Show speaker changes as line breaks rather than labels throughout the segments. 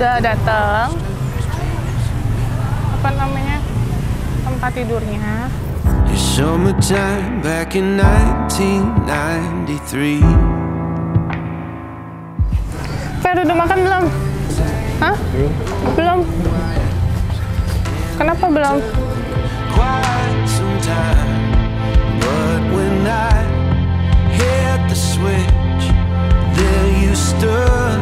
udah datang apa namanya tempat tidurnya.
Summertime back in 1993.
Fer, udah makan belum? Hah? Belum. Kenapa belum?
Quite some time, but when I hit the switch, there you stood.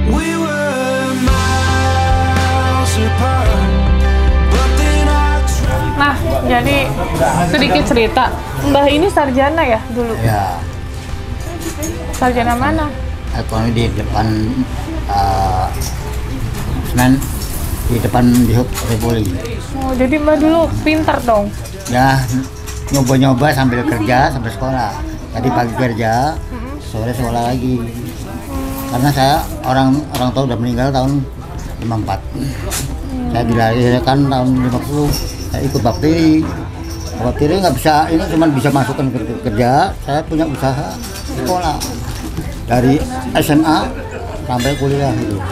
We were miles apart, but then I tried.
Nah, jadi sedikit cerita. Mbah ini sarjana ya dulu?
Ya,
Sarjana mana?
ekonomi di depan Senan, di depan di Hub Repoli.
Oh, jadi Mbah dulu pintar dong.
Ya, nyoba-nyoba sambil kerja sambil sekolah. Tadi pagi kerja, sore sekolah lagi. Karena saya orang tua udah meninggal tahun 54. Saya dilahirkan tahun 50. Saya ikut bakteri. Bakteri nggak bisa, ini cuma bisa masukkan kerja. Saya punya usaha sekolah dari SMA sampai kuliah itu.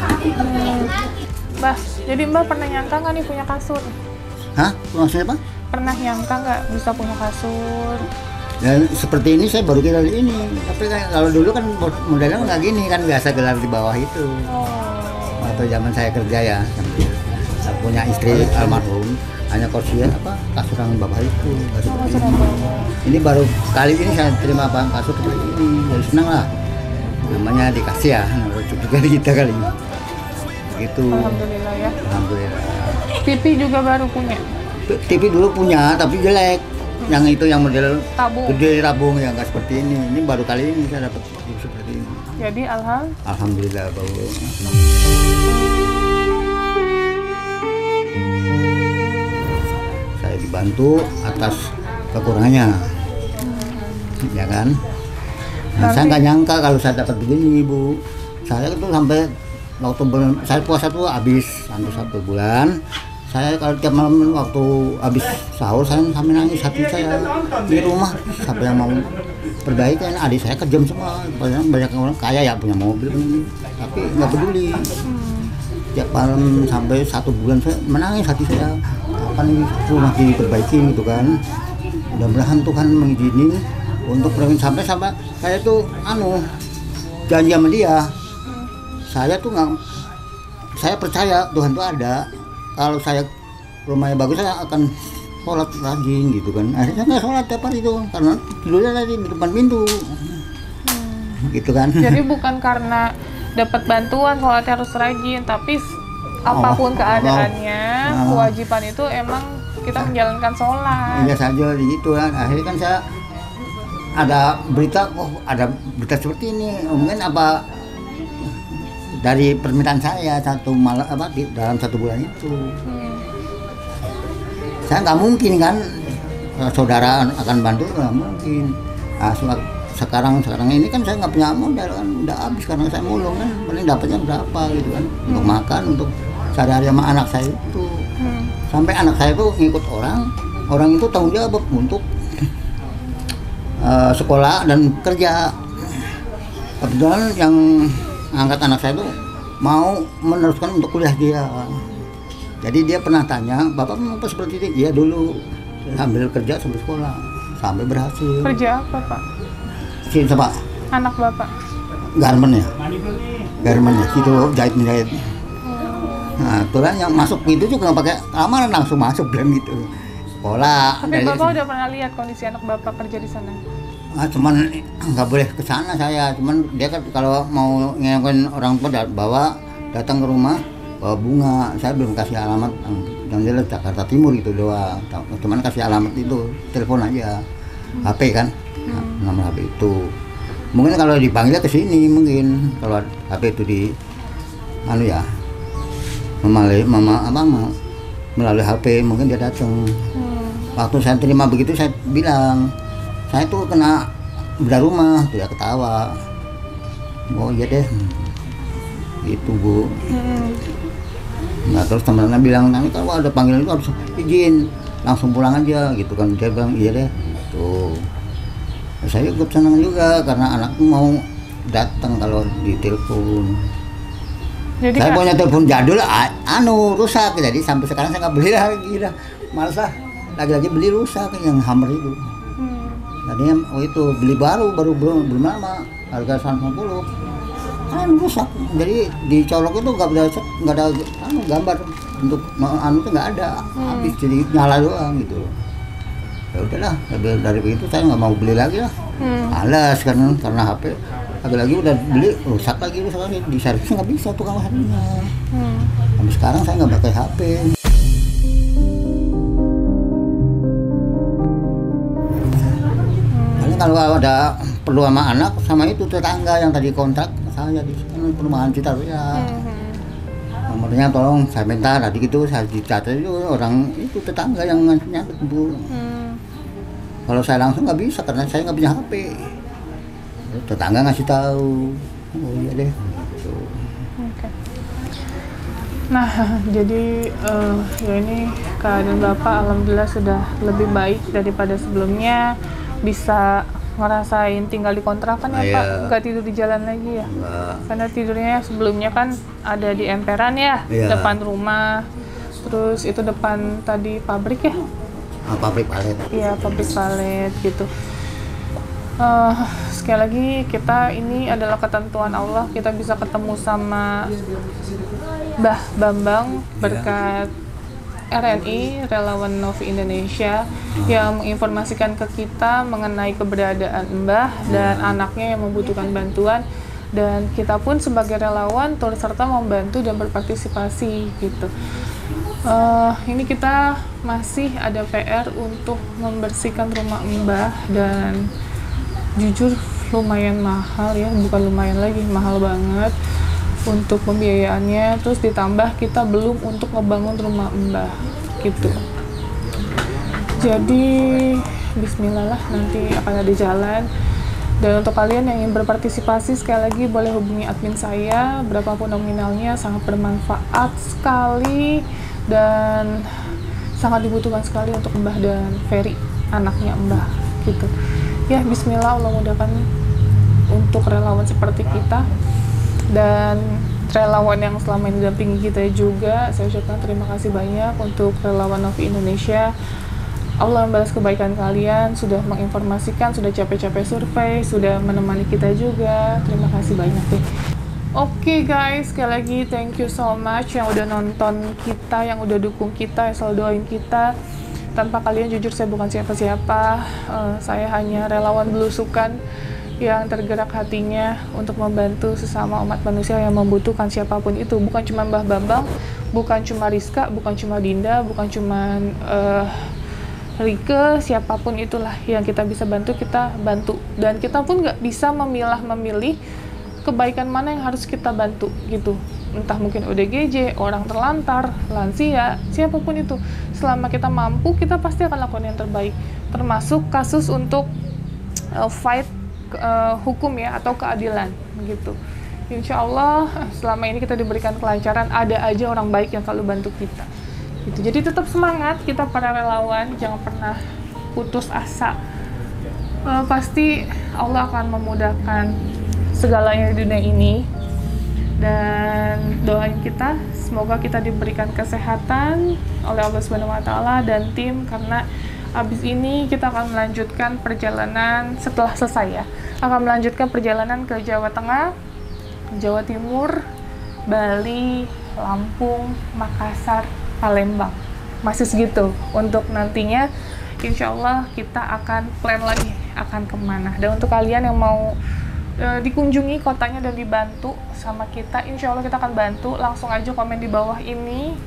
Mbah, jadi Mbah pernah nyangka nggak nih punya kasur?
Hah? Maksudnya apa?
Pernah nyangka nggak bisa punya kasur?
Ya, seperti ini saya baru gelar ini. Tapi kan kalau dulu kan modelnya nggak gini kan, biasa gelar di bawah itu.
Oh.
Waktu zaman saya kerja ya, sambil saya punya istri almarhum, hanya kursi apa kasur yang bawah itu. Ini baru kali ini saya terima kasur seperti ini, jadi senang lah. Namanya dikasih ya, juga kita kali. Gitu.
Alhamdulillah ya.
Alhamdulillah.
TV juga baru punya.
TV dulu punya tapi jelek. Yang itu yang model
Tabung.
gede tabung yang nggak seperti ini. Ini baru kali ini saya dapat TV seperti ini.
Jadi
Alhamdulillah bahwa saya dibantu atas kekurangannya, ya kan? Nah, saya nggak nyangka kalau saya dapat begini, Bu. Saya itu sampai waktu saya puasa tuh habis sampai 1 bulan. Saya kalau tiap malam waktu habis sahur saya sampai nangis, hati saya di rumah. Siapa yang mau perbaikan? Adik saya kejam semua. Banyak orang kaya ya punya mobil ini, tapi nggak peduli. Tiap malam sampai 1 bulan saya menangis, hati saya kapan ini rumah diperbaiki gitu kan. Mudah-mudahan Tuhan mengizinin untuk perbaikan sampai saya tuh janji sama dia. Saya tuh nggak, saya percaya Tuhan tuh ada. Kalau saya rumahnya bagus saya akan sholat rajin gitu kan. Akhirnya nggak sholat tiap hari itu karena tidurnya tadi di depan pintu, gitu kan.
jadi bukan karena dapat bantuan sholatnya harus rajin, tapi apapun keadaannya, kewajiban itu emang kita menjalankan sholat.
Iya saja gitu kan. Akhirnya kan saya ada berita, ada berita seperti ini, mungkin apa dari permintaan saya dalam 1 bulan itu. Saya nggak mungkin kan saudara akan bantu, nggak mungkin. Nah, sekarang ini kan saya nggak punya modal kan, udah habis karena saya mulung kan, paling dapatnya berapa gitu kan untuk makan, untuk sehari-hari sama anak saya itu. Sampai anak saya tuh ngikut orang itu tanggung jawab untuk sekolah dan kerja. Kebetulan yang angkat anak saya tuh mau meneruskan untuk kuliah dia. Jadi dia pernah tanya, Bapak mengapa seperti ini? Dia dulu sambil kerja sambil sekolah sampai berhasil.
Kerja apa, Pak?
Siapa?
Anak Bapak?
Garmen ya, gitu, jahit. Nah, turan yang masuk itu juga nggak pakai lamaran, langsung masuk bilang gitu. Sekolah.
Tapi Bapak udah pernah lihat kondisi anak Bapak kerja di sana?
Cuman nggak boleh ke sana saya. Cuman dia kan kalau mau ngengokin orang tua datang ke rumah bawa bunga. Saya belum kasih alamat yang jelas Jakarta Timur itu doang. Cuman kasih alamat itu, telepon aja. HP kan, nomor HP itu. Mungkin kalau dipanggil ke sini mungkin kalau HP itu di melalui HP mungkin dia datang. Waktu saya terima begitu saya bilang, saya tuh kena bedah rumah, dia ketawa. Oh iya deh, gitu Bu. Nah terus teman-teman bilang, nanti kalau ada panggilan itu harus izin, langsung pulang aja gitu kan. Dia bilang iya deh. Tuh, saya ikut senang juga karena anakku mau datang kalau di telepon.
Jadi
Saya
Kak,
punya telepon jadul, rusak, jadi sampai sekarang saya nggak beli lagi lah. Malas lah, lagi-lagi beli rusak yang Hammer itu. Tadinya itu beli baru belum lama, harga 150. Rusak, jadi dicolok itu nggak ada gambar untuk itu nggak ada, habis jadi nyala doang gitu. Ya udahlah, dari begitu saya nggak mau beli lagi lah. Malas kan karena HP. Lagi udah beli rusak lagi di servis nggak bisa tukang harinya. Sampai sekarang saya nggak pakai HP. Paling kalau ada perlu sama anak sama itu tetangga yang tadi kontrak saya di perumahan Citaruya. Nomornya tolong saya minta tadi gitu, saya dicatat itu orang itu tetangga yang nyangkut Bu. Kalau saya langsung nggak bisa karena saya nggak punya HP. Tetangga ngasih tahu, oh iya deh. Gitu.
Oke. Nah, jadi ya ini keadaan Bapak alhamdulillah sudah lebih baik daripada sebelumnya. Bisa ngerasain tinggal di kontrakan ya Pak, nggak tidur di jalan lagi ya?
Enggak.
Karena tidurnya sebelumnya kan ada di emperan ya, depan rumah. Terus itu depan tadi pabrik ya?
Pabrik palet.
Iya, pabrik palet gitu. Sekali lagi kita ini adalah ketentuan Allah, kita bisa ketemu sama Mbah Bambang berkat RNI, Relawan Novi Indonesia, yang menginformasikan ke kita mengenai keberadaan Mbah dan anaknya yang membutuhkan bantuan, dan kita pun sebagai relawan turut serta membantu dan berpartisipasi gitu. Ini kita masih ada PR untuk membersihkan rumah Mbah, dan jujur lumayan mahal ya, bukan lumayan lagi, mahal banget untuk pembiayaannya. Terus ditambah kita belum untuk ngebangun rumah Mbah gitu. Jadi bismillah lah, nanti akan ada jalan. Dan untuk kalian yang ingin berpartisipasi, sekali lagi boleh hubungi admin saya, berapapun nominalnya, sangat bermanfaat sekali dan sangat dibutuhkan sekali untuk Mbah dan Ferry, anaknya Mbah gitu. Ya, bismillah, Allah mudahkan untuk relawan seperti kita dan relawan yang selama ini dampingi kita juga. Saya ucapkan terima kasih banyak untuk relawan Novi Indonesia. Allah membalas kebaikan kalian, sudah menginformasikan, sudah capek-capek survei, sudah menemani kita juga. Terima kasih banyak deh. Oke guys, sekali lagi thank you so much yang udah nonton kita, yang udah dukung kita, yang selalu doain kita. Tanpa kalian jujur saya bukan siapa-siapa, saya hanya relawan belusukan yang tergerak hatinya untuk membantu sesama umat manusia yang membutuhkan, siapapun itu. Bukan cuma Mbah Bambang, bukan cuma Rizka, bukan cuma Dinda, bukan cuma Rike, siapapun itulah yang kita bisa bantu, kita bantu. Dan kita pun nggak bisa memilah-memilih kebaikan mana yang harus kita bantu gitu. Entah mungkin ODGJ, orang terlantar, lansia, siapapun itu. Selama kita mampu, kita pasti akan lakukan yang terbaik. Termasuk kasus untuk fight hukum ya, atau keadilan gitu. Insya Allah selama ini kita diberikan kelancaran, ada aja orang baik yang selalu bantu kita gitu. Jadi tetap semangat kita para relawan, jangan pernah putus asa. Pasti Allah akan memudahkan segalanya di dunia ini. Dan doain kita, semoga kita diberikan kesehatan oleh Allah Subhanahu wa Ta'ala dan tim, karena habis ini kita akan melanjutkan perjalanan setelah selesai ya. Akan melanjutkan perjalanan ke Jawa Tengah, Jawa Timur, Bali, Lampung, Makassar, Palembang. Masih segitu. Untuk nantinya insya Allah kita akan plan lagi akan kemana. Dan untuk kalian yang mau dikunjungi kotanya dan dibantu sama kita, insya Allah kita akan bantu. Langsung aja komen di bawah ini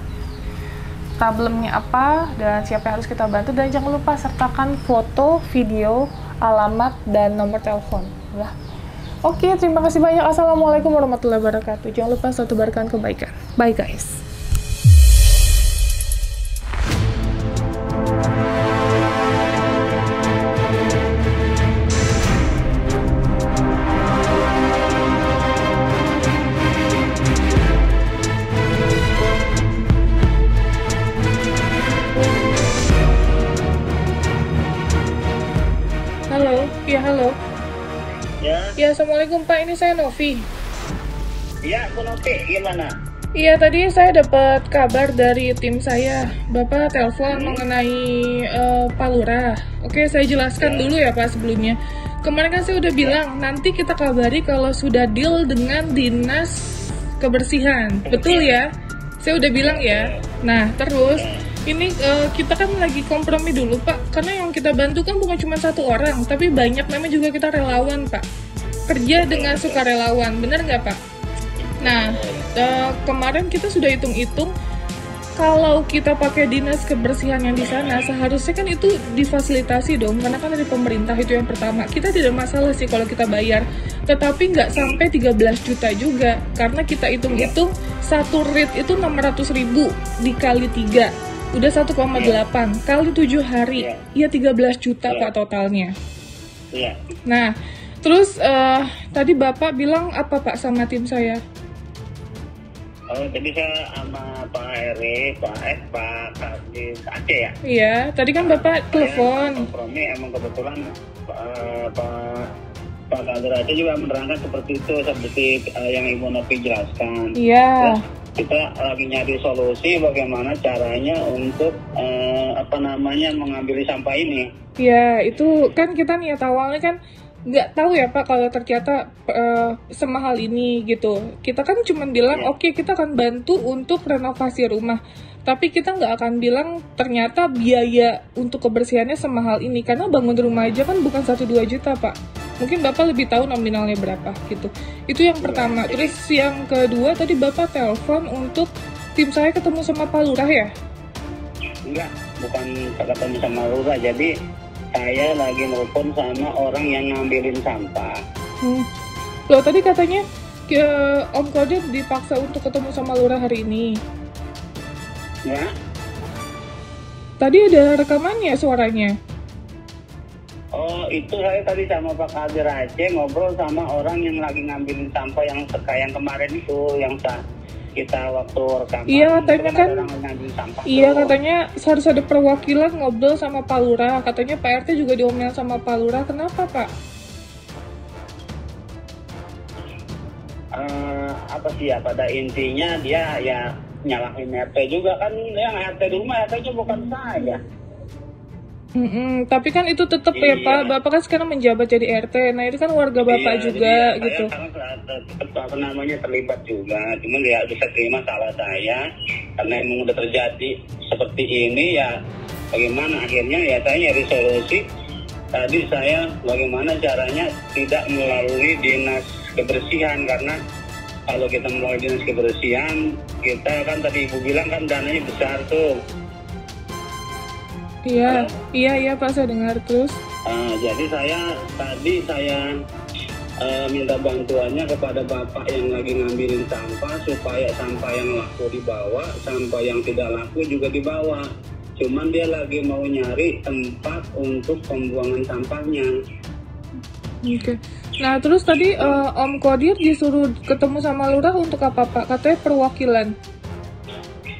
problemnya apa dan siapa yang harus kita bantu, dan jangan lupa sertakan foto, video, alamat, dan nomor telepon ya. Oke, terima kasih banyak. Assalamualaikum warahmatullahi wabarakatuh. Jangan lupa selalu tebarkan kebaikan. Bye guys. Halo, ya halo.
Ya,
Ya, Assalamualaikum Pak, ini saya Novi.
Iya, Bu Novi, gimana?
Iya, tadi saya dapat kabar dari tim saya. Bapak telepon mengenai Pak Lurah. Oke, saya jelaskan dulu ya Pak sebelumnya. Kemarin kan saya udah bilang, nanti kita kabari kalau sudah deal dengan Dinas Kebersihan. Betul ya? Saya udah bilang ya. Nah, terus ini kita kan lagi kompromi dulu Pak. Karena yang kita bantu kan bukan cuma satu orang, tapi banyak, memang juga kita relawan Pak. Kerja dengan sukarelawan, bener nggak Pak? Nah, kemarin kita sudah hitung-hitung, kalau kita pakai dinas kebersihan yang di sana, seharusnya kan itu difasilitasi dong, karena kan dari pemerintah, itu yang pertama. Kita tidak masalah sih kalau kita bayar, tetapi nggak sampai 13 juta juga, karena kita hitung-hitung, satu rate itu 600.000 dikali 3, udah 1,8, kali 7 hari, ya 13 juta Pak totalnya.
Iya.
Nah, terus tadi Bapak bilang apa Pak sama tim saya?
Oh, jadi saya sama Pak Heri, Pak Kadis Aceh ya?
Iya, tadi kan Bapak telepon.
Kompromi emang kebetulan Pak Kadis Aceh juga menerangkan seperti itu, seperti yang Ibu Novi jelaskan.
Iya.
Terus kita lagi nyari solusi bagaimana caranya untuk mengambil sampah ini.
Iya, itu kan kita niat awalnya kan nggak tahu ya Pak kalau ternyata semahal ini gitu. Kita kan cuma bilang oke, kita akan bantu untuk renovasi rumah, tapi kita nggak akan bilang ternyata biaya untuk kebersihannya semahal ini, karena bangun rumah aja kan bukan 1-2 juta Pak. Mungkin Bapak lebih tahu nominalnya berapa gitu. Itu yang pertama. Terus yang kedua, tadi Bapak telepon untuk tim saya ketemu sama Pak Lurah ya?
Enggak, bukan ketemu sama Lurah. Jadi saya lagi nelfon sama orang yang ngambilin sampah.
Loh, tadi katanya Om Kodir dipaksa untuk ketemu sama Lurah hari ini.
Ya?
Tadi ada rekamannya suaranya.
Oh, itu saya tadi sama Pak Kadir Aceh ngobrol sama orang yang lagi ngambilin sampah yang kemarin itu, yang kita waktu rekaman.
Iya, katanya kan. Iya,
tuh.
katanya harus ada perwakilan ngobrol sama Pak Lurah. Katanya Pak RT juga diomel sama Pak Lurah. Kenapa Pak?
Apa sih ya, pada intinya dia ya nyalahin RT juga kan, yang RT di rumah RT-nya bukan saya.
Tapi kan itu tetap ya Pak, Bapak kan sekarang menjabat jadi RT. Nah itu kan warga Bapak juga
jadi
gitu.
Saya terlibat juga, cuman ya bisa terima salah saya karena emang udah terjadi seperti ini ya. Bagaimana akhirnya ya saya nyari solusi. Tadi saya bagaimana caranya tidak melalui dinas kebersihan, karena kalau kita melalui dinas kebersihan, kita kan tadi Ibu bilang kan dananya besar tuh. Iya Pak, saya dengar terus. Jadi saya minta bantuannya kepada Bapak yang lagi ngambilin sampah supaya sampah yang laku dibawa, sampah yang tidak laku juga dibawa. Cuman dia lagi mau nyari tempat untuk pembuangan sampahnya.
Oke. Nah terus tadi Om Kodir disuruh ketemu sama Lurah untuk apa Pak? Katanya perwakilan.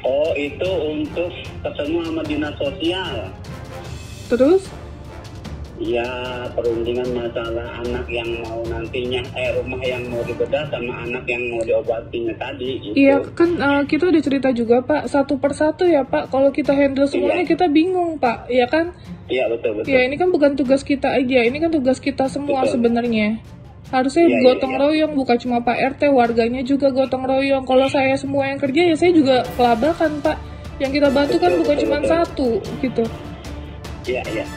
Oh, itu untuk ketemu sama dinas sosial.
Terus?
Ya, perundingan masalah anak yang mau nantinya, rumah yang mau dibedah sama anak yang mau diobatinya tadi. Gitu.
Iya, kan kita udah cerita juga Pak, satu persatu ya Pak. Kalau kita handle semuanya kita bingung Pak, ya kan?
Iya, betul.
Ya, ini kan bukan tugas kita aja, ini kan tugas kita semua sebenarnya. Harusnya gotong royong, bukan cuma Pak RT, warganya juga gotong royong. Kalau saya semua yang kerja, ya saya juga kelabakan Pak. Yang kita bantu kan bukan cuma satu, gitu.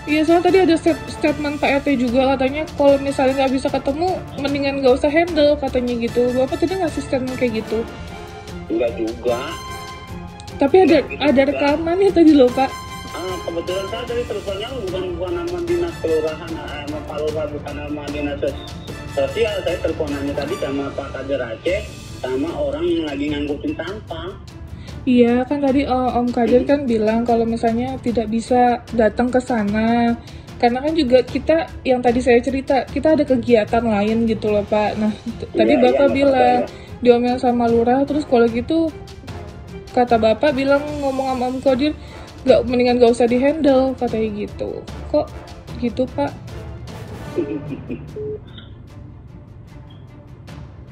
Iya, soalnya tadi ada statement Pak RT juga, katanya kalau misalnya nggak bisa ketemu, mendingan nggak usah handle, katanya gitu. Bapak tadi ngasih statement kayak gitu?
Enggak juga.
Tapi ada rekamannya tadi loh Pak.
Kebetulan saya dari teleponnya bukan nama dinas kelurahan, sama Pak Lurah, bukan nama dinas sosial. Saya teleponannya tadi sama Pak Kadir Aceh, sama orang yang lagi ngangkutin sampah.
Iya, kan tadi Om Kadir kan bilang kalau misalnya tidak bisa datang ke sana. Karena kan juga kita, yang tadi saya cerita, kita ada kegiatan lain gitu loh Pak. Nah, tadi Bapak bilang, diomel sama Lurah, terus kalau gitu, kata Bapak bilang ngomong sama Om Kadir, mendingan gak usah di-handle, katanya gitu. Kok gitu Pak?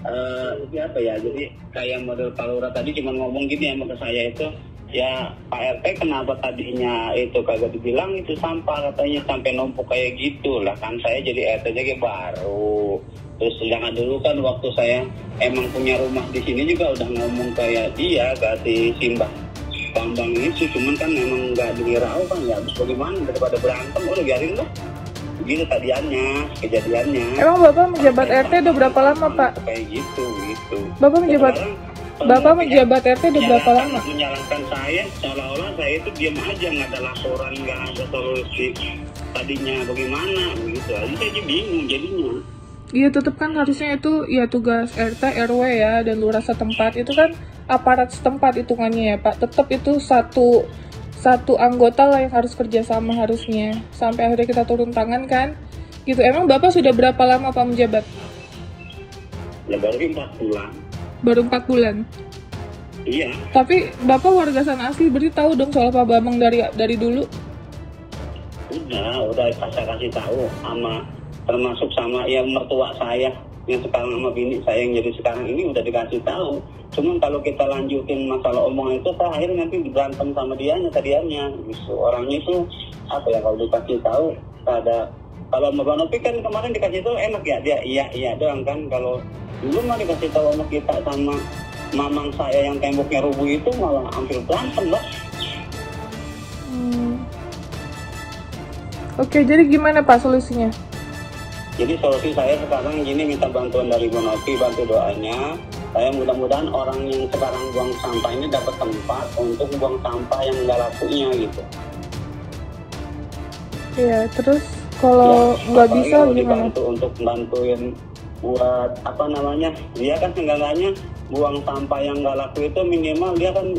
Ini apa ya, jadi kayak model Pak Lurah tadi cuma ngomong gini sama ke saya itu, ya Pak RT kenapa tadinya itu kagak dibilang itu sampah, katanya sampai numpuk kayak gitu lah kan. Saya jadi RT-nya kayak baru. Terus jangan dulu kan waktu saya emang punya rumah di sini juga udah ngomong kayak dia kasih Simbah Bambang itu, cuman kan memang nggak dirau kan ya, habis bagaimana daripada berantem udah biarin lah. Begitu kejadiannya.
Emang Bapak menjabat RT udah berapa lama, Pak?
Kayak gitu.
Bapak menjabat RT udah berapa lama?
Menyalahkan saya, seolah-olah saya itu diam aja, nggak ada laporan, nggak ada solusi. Tadinya bagaimana, begitu aja. Saya jadi bingung jadinya.
Iya, tetap kan harusnya itu ya tugas RT, RW ya, dan lurah setempat. Itu kan aparat setempat hitungannya ya, Pak. Tetap itu satu anggota lah yang harus kerjasama harusnya. Sampai akhirnya kita turun tangan kan. Gitu. Emang Bapak sudah berapa lama Pak menjabat?
Ya baru 4 bulan.
Baru 4 bulan?
Iya.
Tapi Bapak warga sana asli, berarti tahu dong soal Pak Bambang dari dulu?
Udah saya kasih tahu termasuk sama ya mertua saya yang sekarang sama bini saya yang jadi sekarang ini udah dikasih tahu. Cuman kalau kita lanjutin masalah omongan itu, saya akhirnya nanti berantem sama dianya tadiannya. Gitu. Orangnya itu apa ya, kalau dikasih tahu kalau Mbak Nopi kan kemarin dikasih tahu enak ya, dia iya doang kan. Kalau dulu mah dikasih tahu sama kita sama mamang saya yang temboknya rubuh itu malah hampir berantem lah.
Oke, jadi gimana Pak solusinya?
Jadi solusi saya sekarang gini, minta bantuan dari Bu Nopi, bantu doanya. Saya mudah-mudahan orang yang sekarang buang sampah ini dapat tempat untuk buang sampah yang nggak lakunya gitu.
Iya, terus kalau nggak bisa gimana?
Untuk bantuin buat apa namanya, dia kan seenggaknya buang sampah yang nggak laku itu minimal dia kan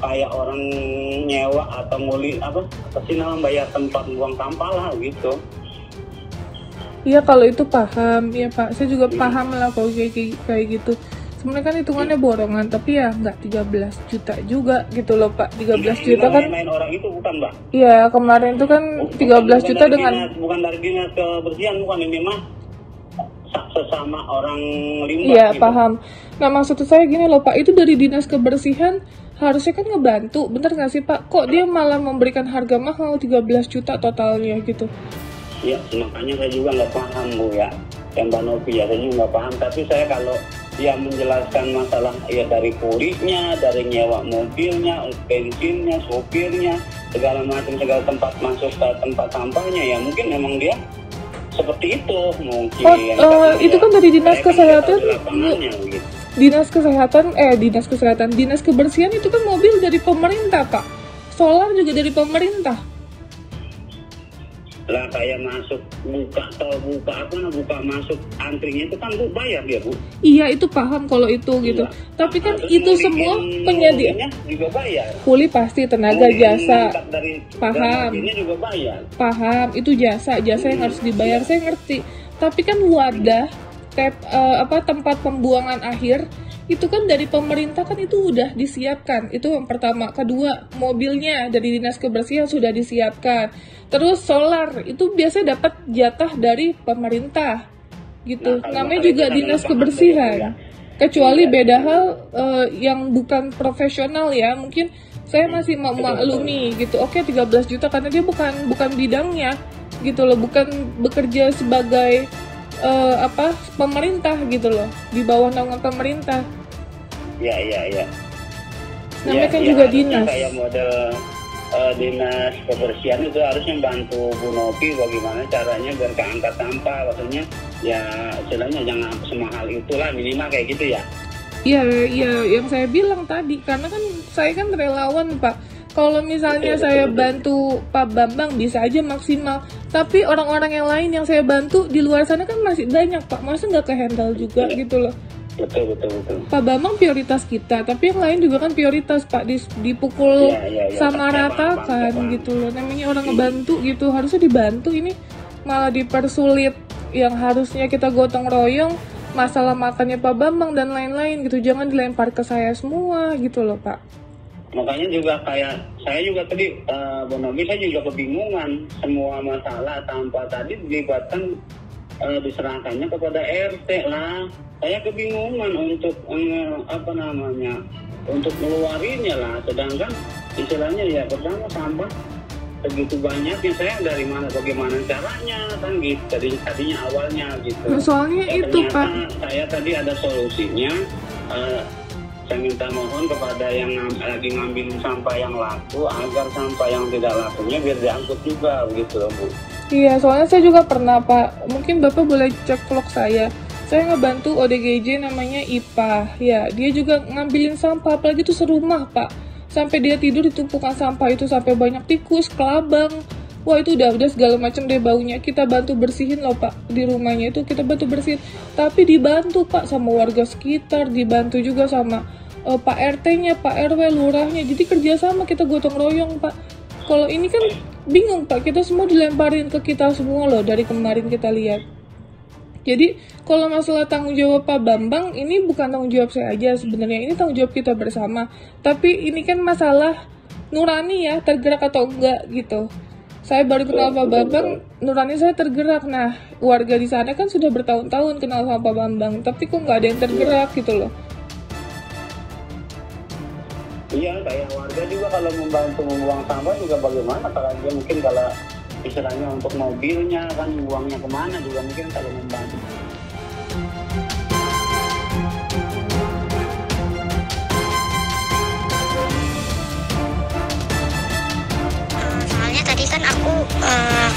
kayak orang nyewa atau nguli bayar tempat buang sampah lah gitu.
Iya, kalau itu paham ya Pak, saya juga paham lah kalau kayak gitu. Sebenarnya kan hitungannya borongan, tapi ya nggak 13 juta juga gitu loh Pak. 13 juta kan
main orang itu bukan Mbak?
Iya, kemarin itu kan 13 juta dengan
bukan dari dinas kebersihan, bukan, ini mah sesama orang limbah.
Iya
gitu.
Paham. Nah maksud saya gini loh Pak, itu dari dinas kebersihan harusnya kan ngebantu, bener nggak sih Pak? Kok dia malah memberikan harga mahal 13 juta totalnya gitu?
Iya, makanya saya juga nggak paham Bu ya, yang Mbak Novi ya, saya juga nggak paham. Tapi saya kalau dia menjelaskan masalah ya dari kulinya, dari nyewa mobilnya, bensinnya, sopirnya, segala tempat masuk ke tempat sampahnya, ya mungkin memang dia seperti itu mungkin.
Itu kan dari dinas kesehatan.
Gitu.
Dinas kebersihan itu kan mobil dari pemerintah Pak. Solar juga dari pemerintah.
Lah kayak masuk buka masuk antrinya itu kan Bu bayar dia Bu.
Iya, itu paham kalau itu gitu. Tapi kan itu semua penyedia
juga bayar.
Kuli pasti, tenaga, jasa. Paham.
Ini juga bayar.
Paham, itu jasa yang harus dibayar, saya ngerti. Tapi kan wadah tempat pembuangan akhir itu kan dari pemerintah kan itu udah disiapkan. Itu yang pertama. Kedua, mobilnya dari dinas kebersihan sudah disiapkan. Terus solar itu biasanya dapat jatah dari pemerintah gitu. Namanya juga dinas kebersihan. Kecuali beda hal yang bukan profesional ya, mungkin saya masih memaklumi gitu. Oke, 13 juta karena dia bukan bidangnya gitu loh, bukan bekerja sebagai pemerintah gitu loh, di bawah naungan pemerintah.
Iya.
Namanya kan juga dinas.
Kayak model dinas kebersihan itu harusnya bantu Bu Novi bagaimana caranya biar keangkat sampah, maksudnya ya istilahnya jangan semahal itulah, minimal kayak gitu ya. Iya,
yang saya bilang tadi, karena kan saya kan relawan Pak. Kalau misalnya saya bantu Pak Bambang bisa aja maksimal, tapi orang-orang yang lain yang saya bantu di luar sana kan masih banyak Pak, masa nggak ke-handle juga gitu loh.
Betul.
Pak Bambang prioritas kita, tapi yang lain juga kan prioritas Pak, dipukul sama rata kan gitu loh. Namanya orang ngebantu gitu, harusnya dibantu, ini malah dipersulit. Yang harusnya kita gotong royong, masalah makannya Pak Bambang dan lain-lain gitu, jangan dilempar ke saya semua gitu loh Pak.
Makanya juga kayak saya juga tadi Bu Novi, saya juga kebingungan, semua masalah tanpa tadi dilibatkan diserahkannya kepada RT lah. saya kebingungan untuk untuk ngeluarinnya lah. Sedangkan istilahnya ya pertama sampah segitu banyaknya, saya dari mana bagaimana caranya kan gitu tadinya awalnya gitu.
Soalnya
Ya,
itu
ternyata
Pak,
saya tadi ada solusinya. Saya minta mohon kepada yang lagi ngambil sampah yang laku agar sampah yang tidak lakunya biar diangkut juga begitu loh Bu.
iya, soalnya saya juga pernah Pak. Mungkin Bapak boleh cek vlog saya. Saya ngebantu ODGJ namanya IPA. Ya, dia juga ngambilin sampah, apalagi itu serumah Pak. Sampai dia tidur di tumpukan sampah itu sampai banyak tikus, kelabang. Wah itu udah segala macam deh baunya. Kita bantu bersihin loh Pak di rumahnya itu kita bantu bersihin. Tapi dibantu Pak sama warga sekitar, dibantu juga sama Pak RT-nya, Pak RW, lurahnya. Jadi kerjasama kita gotong royong Pak. Kalau ini kan bingung Pak, kita semua dilemparin ke kita semua loh dari kemarin kita lihat. Jadi kalau masalah tanggung jawab Pak Bambang ini bukan tanggung jawab saya aja sebenarnya, ini tanggung jawab kita bersama. Tapi ini kan masalah nurani ya, tergerak atau enggak gitu. Saya baru kenal Pak Bambang, nurani saya tergerak. Nah, warga di sana kan sudah bertahun-tahun kenal sama Pak Bambang, tapi kok nggak ada yang tergerak gitu loh.
Iya, kayak warga juga kalau membantu membuang sampah juga bagaimana, kalau dia mungkin kalau istilahnya untuk mobilnya kan buangnya kemana juga mungkin kalau membantu.
Soalnya tadi kan aku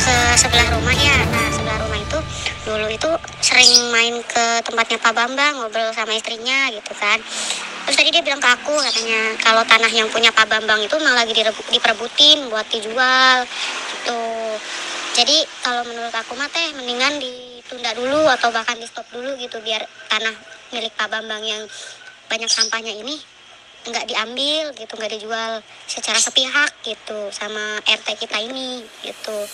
ke sebelah rumah ya. Nah sebelah rumah itu dulu itu sering main ke tempatnya Pak Bambang, ngobrol sama istrinya gitu kan. Terus tadi dia bilang ke aku katanya kalau tanah yang punya Pak Bambang itu malah lagi diperebutin buat dijual gitu. Jadi kalau menurut aku mah teh mendingan ditunda dulu atau bahkan di stop dulu gitu biar tanah milik Pak Bambang yang banyak sampahnya ini nggak diambil gitu, nggak dijual secara sepihak gitu sama RT kita ini gitu.